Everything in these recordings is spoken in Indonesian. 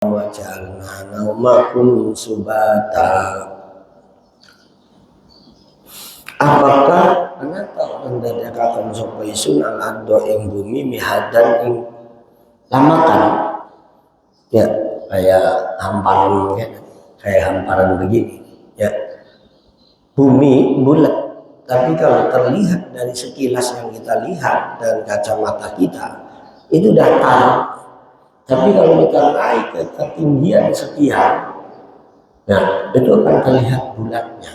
Waj'alna naumakum subata. Apakah kenapa mendadakaken sapa isun al-ardo ing bumi mihadan ing lamakan? Ya, kayak hamparan ya, kayak hamparan begini. Ya, bumi bulat, tapi kalau terlihat dari sekilas yang kita lihat dan kacamata kita itu datar. Tapi kalau kita naik ke ketinggian sekian, nah itu akan terlihat bulatnya.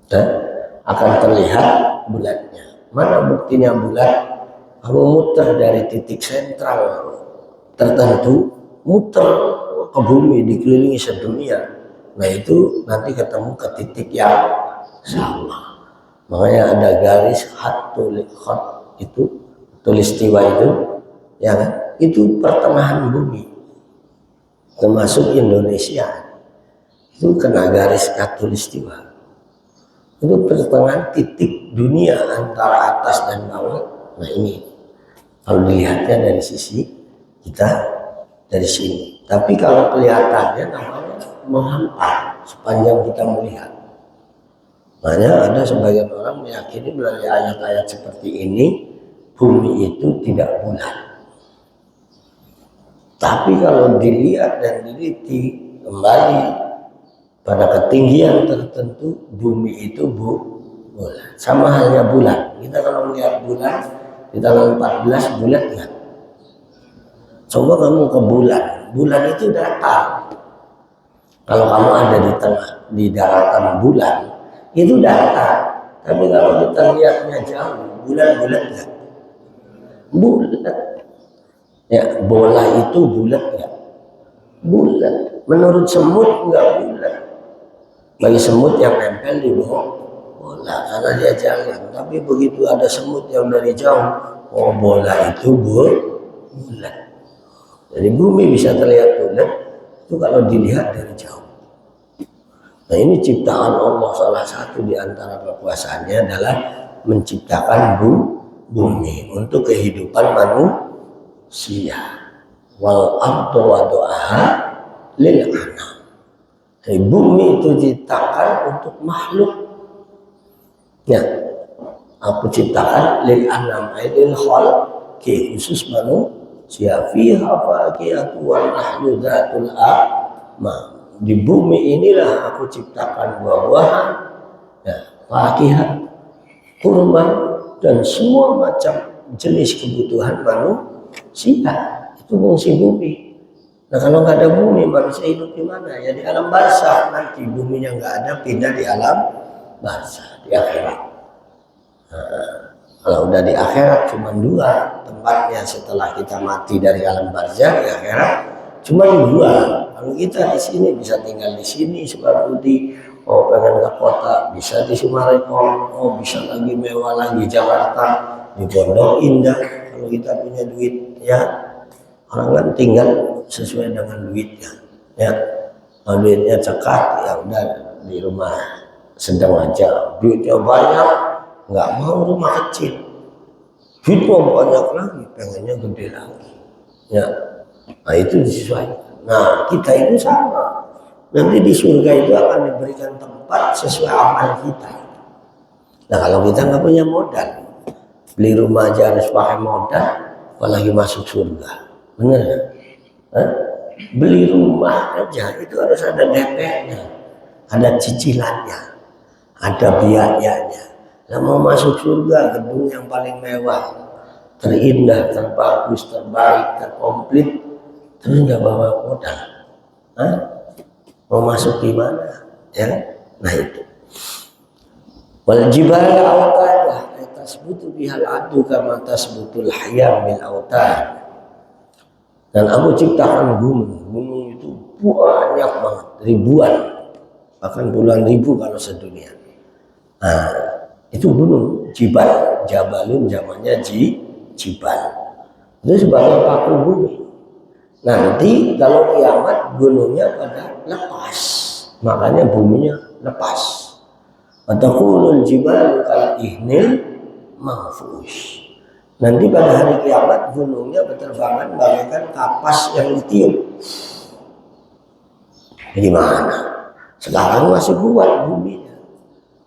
Nah, akan terlihat bulatnya. Mana buktinya bulat? Kamu muter dari titik sentral tertentu, muter ke bumi dikelilingi sedunia. Nah itu nanti ketemu ke titik yang sama. Makanya ada garis khat itu tulistiwa itu, ya kan? Itu pertengahan bumi, termasuk Indonesia. Itu kena garis khatulistiwa. Itu pertengahan titik dunia antara atas dan bawah. Nah ini kalau dilihatnya dari sisi kita dari sini. Tapi kalau kelihatannya namanya menghampar sepanjang kita melihat. Makanya ada sebagian orang meyakini melalui ayat-ayat seperti ini bumi itu tidak bulat. Tapi kalau dilihat dan diliti kembali pada ketinggian tertentu, bumi itu bulat. Sama halnya bulan. Kita kalau melihat bulan di tanggal 14 bulat nggak? Coba kamu ke bulan. Bulan itu datar. Kalau kamu ada di tengah di daratan bulan, itu datar. Tapi kalau kita lihatnya jauh, bulan bulat nggak? Bulat. Ya, bola itu bulat ya? Bulat. Menurut semut enggak bulat. Bagi semut yang nempel di bawah bola karena dia jalan. Tapi begitu ada semut yang dari jauh, oh bola itu bulat. Jadi bumi bisa terlihat bulat itu kalau dilihat dari jauh. Nah ini ciptaan Allah, salah satu di antara kekuasaannya adalah menciptakan bumi untuk kehidupan manusia. Wal ardu wadu'aha lil anam. Jadi bumi itu diciptakan untuk makhluk. Ya, aku ciptakan lil anam, lil khalqi, khusus manusia. Fiha faqiyatu wa nahnu dzatul ma. Di bumi inilah aku ciptakan buah-buahan, ya, faqiyah, kurma dan semua macam jenis kebutuhan manusia. Itu fungsi bumi. Nah kalau nggak ada bumi, manusia hidup di mana? Ya di alam barzakh. Nanti buminya nggak ada, pindah di alam barzakh, di akhirat. Nah, kalau udah di akhirat cuma dua tempatnya setelah kita mati dari alam barzakh, di akhirat cuma dua. Kalau kita di sini bisa tinggal di sini seperti oh pengen ke kota bisa di Sumarekon, oh bisa lagi mewah lagi Jakarta di Pondok Indah. Kalau kita punya duit ya. Orang kan tinggal sesuai dengan duitnya, ya. Kalau duitnya cekat, ya udah di rumah sedang aja. Duitnya banyak, nggak mau rumah kecil. Duitnya banyak lagi, pengennya gede lagi, ya. Nah itu disesuaikan. Nah kita itu sama. Nanti di surga itu akan diberikan tempat sesuai amal kita. Nah kalau kita nggak punya modal, beli rumah aja harus pakai modal, apalagi masuk surga. Benar ya? Beli rumah aja itu harus ada DP-nya, ada cicilannya, ada biayanya. Nah mau masuk surga, gedung yang paling mewah, terindah, terbagus, terbaik, terkomplit, terus nggak bawa modal. Mau masuk gimana? Ya, nah itu. Wal jibala awtadah, tasbutu bihal adu kama tasbutul hayam bil awtad. Dan aku ciptakan gunung itu banyak banget, ribuan, bahkan puluhan ribu kalau sedunia. Nah, itu gunung, jibal, jabalun zamannya jibal. Itu sebagai paku bumi. Nanti kalau kiamat gunungnya pada lepas, makanya buminya lepas. Atakulul jibal kal ihnil mahfuz. Nanti pada hari kiamat gunungnya berterbangan bagaikan kapas yang ditiup. Gimana? Sekarang masih kuat buminya,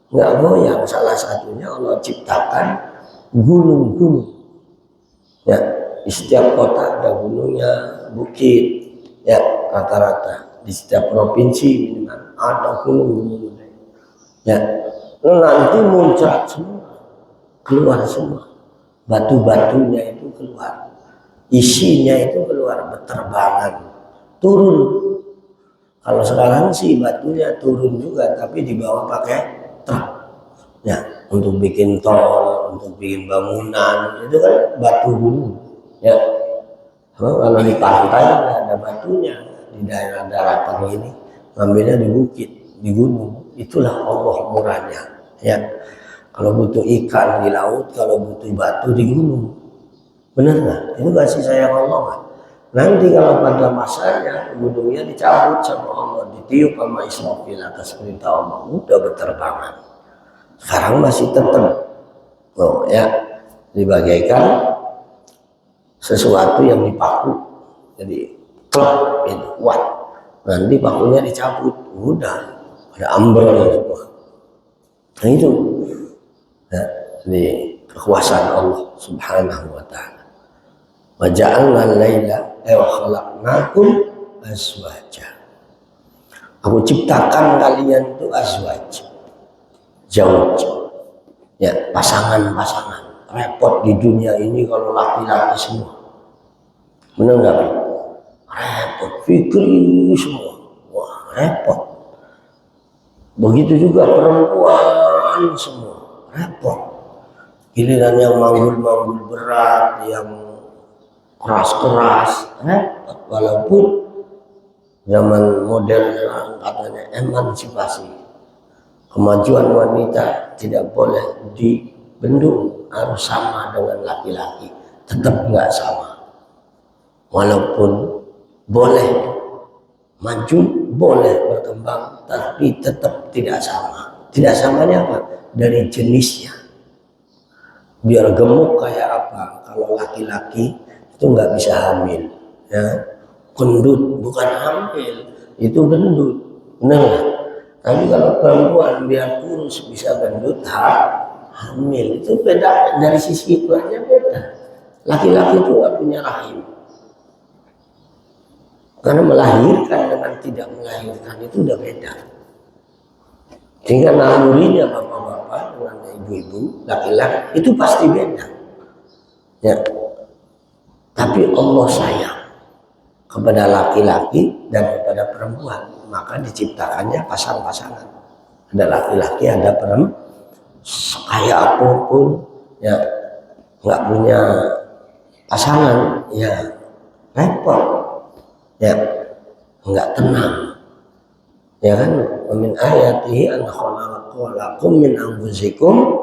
nggak goyang. Salah satunya Allah ciptakan gunung-gunung. Ya, di setiap kota ada gunungnya, bukit. Ya, rata-rata di setiap provinsi minimal ada gunung-gunung. Ya, nanti muncrat semua, keluar semua. Batu-batunya itu keluar, isinya itu keluar, berterbangan, turun. Kalau sekarang sih batunya turun juga, tapi dibawa pakai truk. Ya, untuk bikin tol, untuk bikin bangunan, itu kan batu gunung. Ya, kalau di pantai ada batunya, di daerah daratan ini, ngambilnya di bukit, di gunung. Itulah Allah murahnya. Ya, kalau butuh ikan di laut, kalau butuh batu di gunung. Benar nggak? Itu kasih sayang Allah kan? Nanti kalau pada masanya gunungnya dicabut sama Allah, ditiup sama Israfil atas perintah Allah, udah berterbangan. Sekarang masih tetap, oh ya, dibagaikan sesuatu yang dipaku, jadi klep itu kuat. Nanti pakunya dicabut, udah ada ambrol semua. Nah itu, ya, di kekuasaan Allah Subhanahu wa Ta'ala. Wa ja'alna al-laila wa khalaqnakum azwaja. Aku ciptakan kalian itu azwaj, jauh, ya, pasangan-pasangan. Repot di dunia ini kalau laki-laki semua. Benar nggak? Repot, fikri semua. Wah, repot. Begitu juga perempuan semua. Repot. Giliran yang manggul-manggul berat, yang keras-keras, repot. Walaupun zaman modern katanya emansipasi, kemajuan wanita tidak boleh dibendung, harus sama dengan laki-laki. Tetap nggak sama. Walaupun boleh maju, boleh berkembang, tapi tetap tidak sama. Tidak samanya apa? Dari jenisnya. Biar gemuk kayak apa? Kalau laki-laki itu nggak bisa hamil, ya. Gendut bukan hamil, itu gendut. Benar. Tapi kalau perempuan biar kurus bisa gendut, hamil. Itu beda, dari sisi itu aja beda. Laki-laki itu nggak punya rahim. Karena melahirkan dengan tidak melahirkan itu udah beda. Sehingga nalurinya bapak-bapak dengan ibu-ibu, laki-laki itu pasti beda. Ya. Tapi Allah sayang kepada laki-laki dan kepada perempuan, maka diciptakannya pasang-pasangan. Ada laki-laki, ada perempuan. Kaya apapun, ya, nggak punya pasangan, ya repot, ya, nggak tenang, ya kan? Min ayatihi an khalaqakum min anfusikum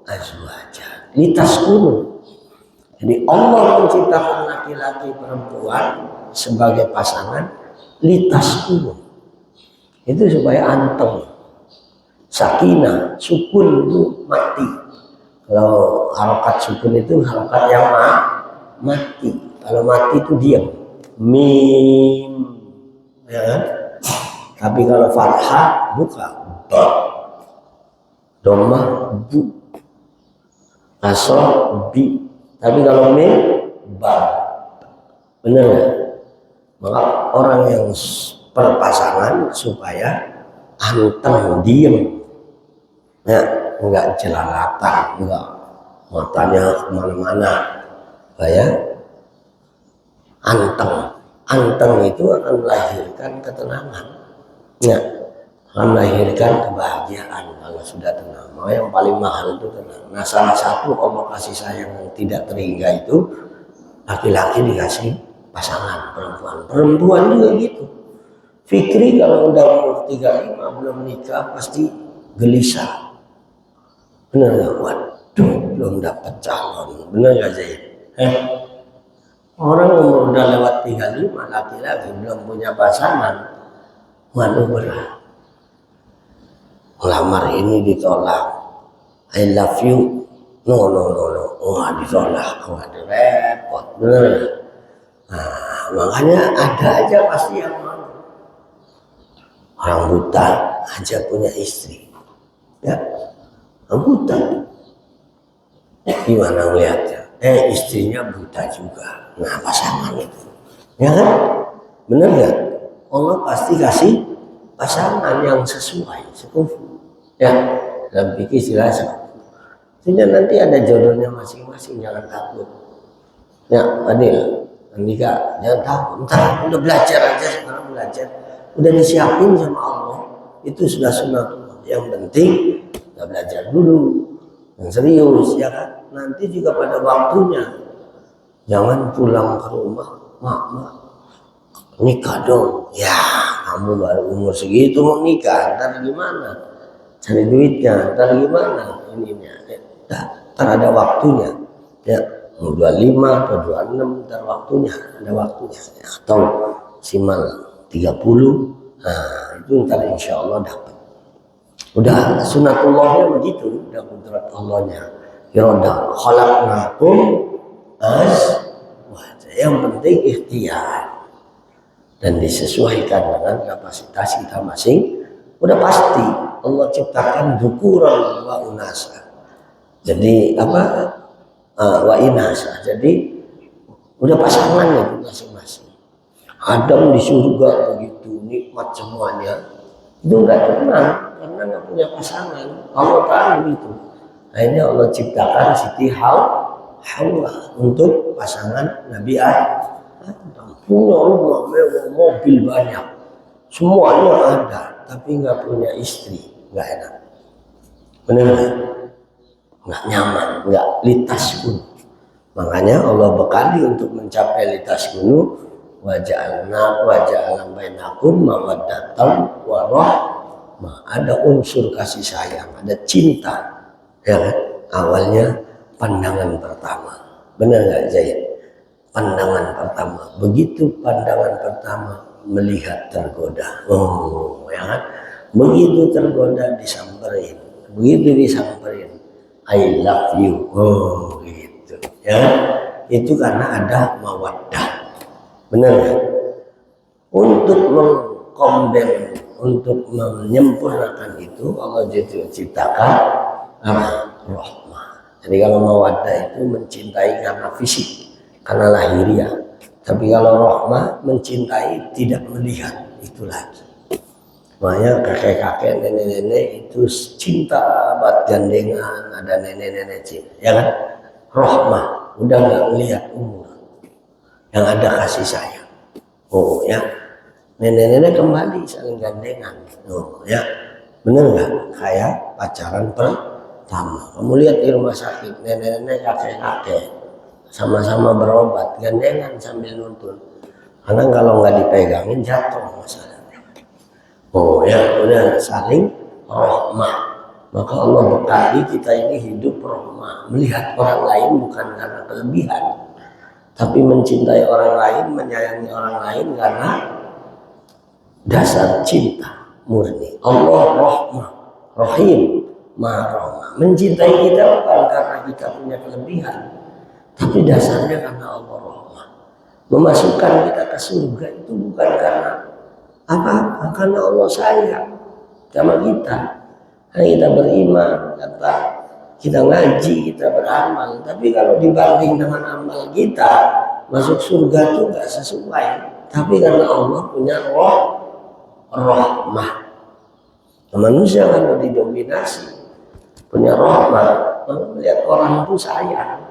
azwaja litaskunu. Jadi Allah menciptakan laki-laki perempuan sebagai pasangan litaskunu. Itu supaya anteng. Sakinah, sukun itu mati. Kalau harokat sukun itu harokat yang mati. Kalau mati itu diam. Mim, ya kan? Tapi kalau fathah buka, ba, domah bu, nasrah bi. Tapi kalau mim, ba, benar ya? Maka orang yang berpasangan supaya anteng, diem, ya, enggak jelalatan, enggak matanya kemana-mana, ya. Anteng itu akan melahirkan ketenangan, ya, akan melahirkan kebahagiaan kalau sudah tenang. Maka yang paling mahal itu tenang. Nah, salah satu Allah kasih sayang yang tidak terhingga itu laki-laki dikasih pasangan perempuan juga gitu. Fikri kalau udah umur 35 belum nikah pasti gelisah. Benar nggak? Waduh, belum dapat calon. Benar nggak Zaid? Orang umur udah lewat 35 laki-laki belum punya pasangan, waduh berat. Lamar ini ditolak. I love you. No. Wah, ditolak. Waduh repot. Benar. Nah, makanya ada aja pasti yang mau. Orang buta aja punya istri. Ya, orang buta. Gimana ngeliatnya? Istrinya buta juga. Nah, pasangan itu. Ya kan? Bener gak? Allah pasti kasih pasangan yang sesuai, sekufu. Ya, dalam fikih istilah sekufu. Sehingga nanti ada jodohnya masing-masing, jangan takut. Ya, Adil, Andika, jangan takut. Entar udah belajar aja, sekarang belajar. Udah disiapin sama Allah. Itu sudah sunatullah. Yang penting kita belajar dulu. Yang serius, ya kan? Nanti juga pada waktunya. Jangan pulang ke rumah, mak, nikah dong. Ya, kamu baru umur segitu mau nikah, ntar gimana? Cari duitnya, ntar gimana? Ininya, ntar ada waktunya. Ya, mau 25 atau 26, ntar waktunya, ada waktunya. Ya, atau simal 30, nah itu ntar insya Allah dapat. Udah sunatullahnya begitu, udah kudrat Allahnya. Yaudah, khalaqnakum yang penting ikhtiar dan disesuaikan dengan kapasitas kita masing. Udah pasti Allah ciptakan dzukuran wa unasa. Jadi apa? Wa inasa. Jadi udah pasangannya masing-masing. Adam di surga begitu nikmat semuanya. Itu enggak tenang karena nggak punya pasangan. Allah tahu itu. Akhirnya Allah ciptakan Siti Hawa untuk pasangan Nabi Adam. Punya rumah mewah, mobil banyak, semuanya ada, tapi nggak punya istri, nggak enak. Benar nggak nyaman, nggak litas pun. Makanya Allah bekali untuk mencapai litas gunung. Waja'alna bainakum mawaddatan wa rahmah. Ada unsur kasih sayang, ada cinta. Ya kan? Awalnya pandangan pertama. Benar nggak Zaid? Pandangan pertama. Begitu pandangan pertama melihat tergoda. Oh, ya kan? Begitu tergoda disamperin. Begitu disamperin, I love you. Oh, gitu. Ya, itu karena ada mawaddah. Benar nggak? Untuk mengkondem, untuk menyempurnakan itu Allah ciptakan rahmah. Jadi kalau mawaddah itu mencintai karena fisik, karena lahiriah. Tapi kalau rahmah mencintai tidak melihat, itu lagi. Makanya kakek-kakek, nenek-nenek itu cinta buat gandengan, ada nenek-nenek cinta, ya kan? Rahmah, udah nggak melihat umur, yang ada kasih sayang. Oh ya, nenek-nenek kembali saling gandengan. Oh ya, bener nggak? Kayak pacaran pertama. Kamu lihat di rumah sakit, nenek-nenek, kakek-kakek sama-sama berobat, gandengan sambil nuntun. Karena kalau nggak dipegangin jatuh masalahnya. Oh ya, udah saling rahmah. Maka Allah bekali kita ini hidup rahmah, melihat orang lain bukan karena kelebihan, tapi mencintai orang lain, menyayangi orang lain karena dasar cinta murni. Allah rahmah, rahim, maha rahmah. Mencintai kita bukan karena kita punya kelebihan, tapi dasarnya karena Allah rahmah. Memasukkan kita ke surga itu bukan karena apa-apa, karena Allah sayang sama kita. Kita beriman, kata kita ngaji, kita beramal. Tapi kalau dibanding dengan amal kita, masuk surga itu nggak sesuai. Tapi karena Allah punya rahmah. Manusia kalau didominasi punya rahmah, melihat orang itu sayang,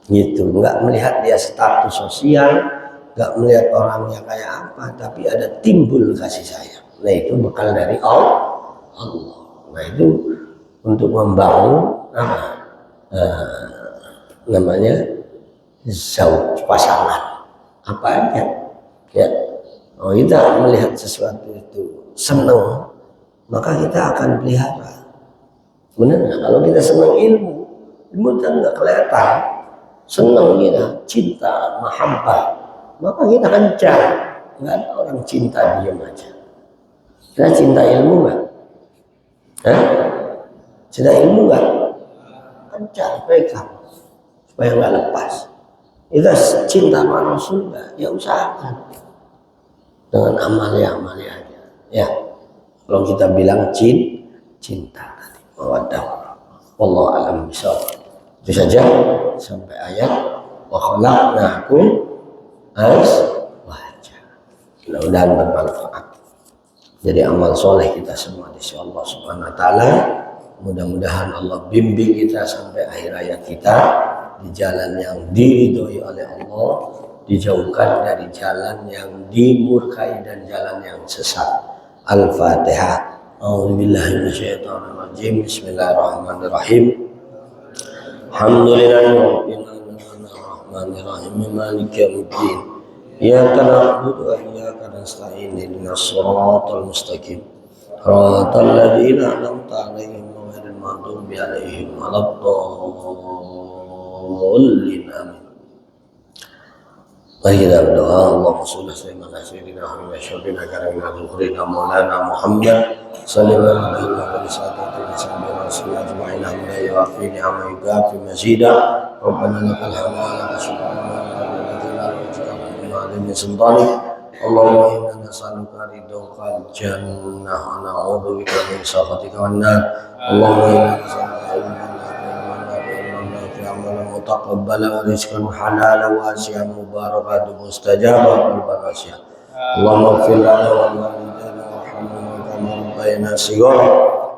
gitu. Nggak melihat dia status sosial, nggak melihat orangnya kayak apa, tapi ada timbul kasih sayang. Nah itu bekal dari Allah. Nah itu untuk membangun apa namanya zauj, pasangan apa aja ya. Oh, kita melihat sesuatu itu senang, maka kita akan pelihara. Benar nggak? Kalau kita senang ilmu kan nggak kelihatan. Senang kita, cinta, mahabbah, maka kita akan cari. Nggak ada orang cinta diam aja. Kita cinta ilmu nggak? Cinta ilmu nggak? Kencang, pegang supaya nggak lepas. Kita cinta sama Rasul nggak? Ya usahakan dengan amalia aja. Ya, Kalau kita bilang cinta tadi, mawaddah. Wallahu a'lam bishawab. Itu saja sampai ayat wa khalaqnakum azwaja. Mudah-mudahan bermanfaat. Jadi amal soleh kita semua di sisi Allah Subhanahu wa taala. Mudah-mudahan Allah bimbing kita sampai akhir hayat kita di jalan yang diridhoi oleh Allah, dijauhkan dari jalan yang dimurkai dan jalan yang sesat. Al-Fatihah. A'udzubillahi minasyaitonir rajim. Bismillahirrahmanirrahim. Alhamdulillahirabbil alamin arrahmanir rahim maliki yaumiddin. Iyyaka na'budu wa iyyaka nasta'in ihdinas siratal mustaqim. Shiratal ladzina an'amta 'alaihim ghairil maghdubi 'alaihim waladdallin. Amin. Mari kita berdoa. Allahumma shalli ala sayyidina Muhammad syarrina karimina dzurina maulana Muhammad sallallahu alaihi wasallam ajma'in hamda ya fi ni'ama yukafi mazida rabbana lakal hamdu wa lakal syukru min sultani. Allahumma inna nas'aluka ridhaka al-jannah wa na'udzu bika min sakhatika wan nar. Allahumma inna nas'aluka mutaqabbala wa rizqan halala wa asyan mubarakan mustajaba wa barakah. Allahumma ighfir lana wa walidayna warhamna kama rabbayana shighara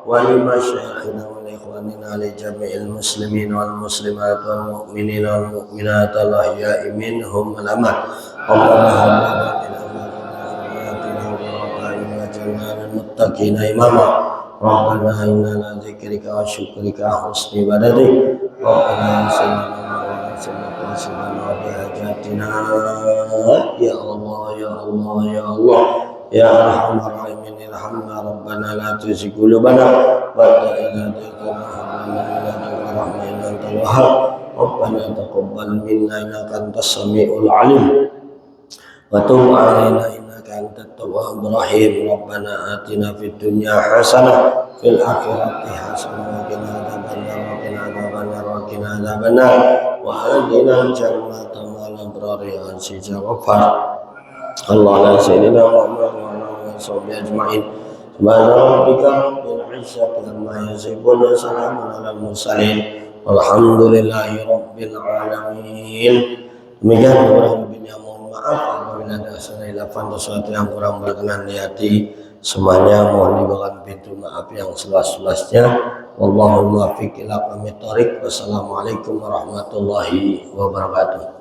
wa li masyayikhina wa li ikhwanina li jami'il muslimin wal muslimat wal mu'minina wal mu'minat al ahya'i minhum wal amwat. Rabbana hab lana min azwajina wa dhurriyyatina waj'alna lil muttaqina imama. Rabbana innana dzikrika wa syukrika husni ibadatik. Rabbana sallallahu bihajatina ya Allah ya Allah ya Allah ya arhamar rahimin irhamna rabbana la tuzigh qulubana ba'da idh hadaytana wa hab lana min ladunka rahmatan innaka antal wahhab. Rabbana taqabbal minna innaka antas samiul alim wa tub 'alaina innaka antat tawwabur rahim. Rabbana atina fid dunya hasanah fil akhirati hasanah wa qina adzabannar wa qina adzabannar wa hadina jannata ma'al abrari ansi jaghfar. Allahumma sayyidina Muhammad wa ala alihi washabbihi ajma'in. Subhana rabbika rabbil izzati amma yasifun wa salamun alal mursalin walhamdulillahi rabbil alamin. Demikian kurang lebihnya mohon maaf apabila ada salah hilafan atau sesuatu yang kurang berkenan di hati. Semuanya mohon dibukakan pintu maaf yang seluas-luasnya. Wallahul muwaffiq ila aqwamit thoriq. Wassalamualaikum warahmatullahi wabarakatuh.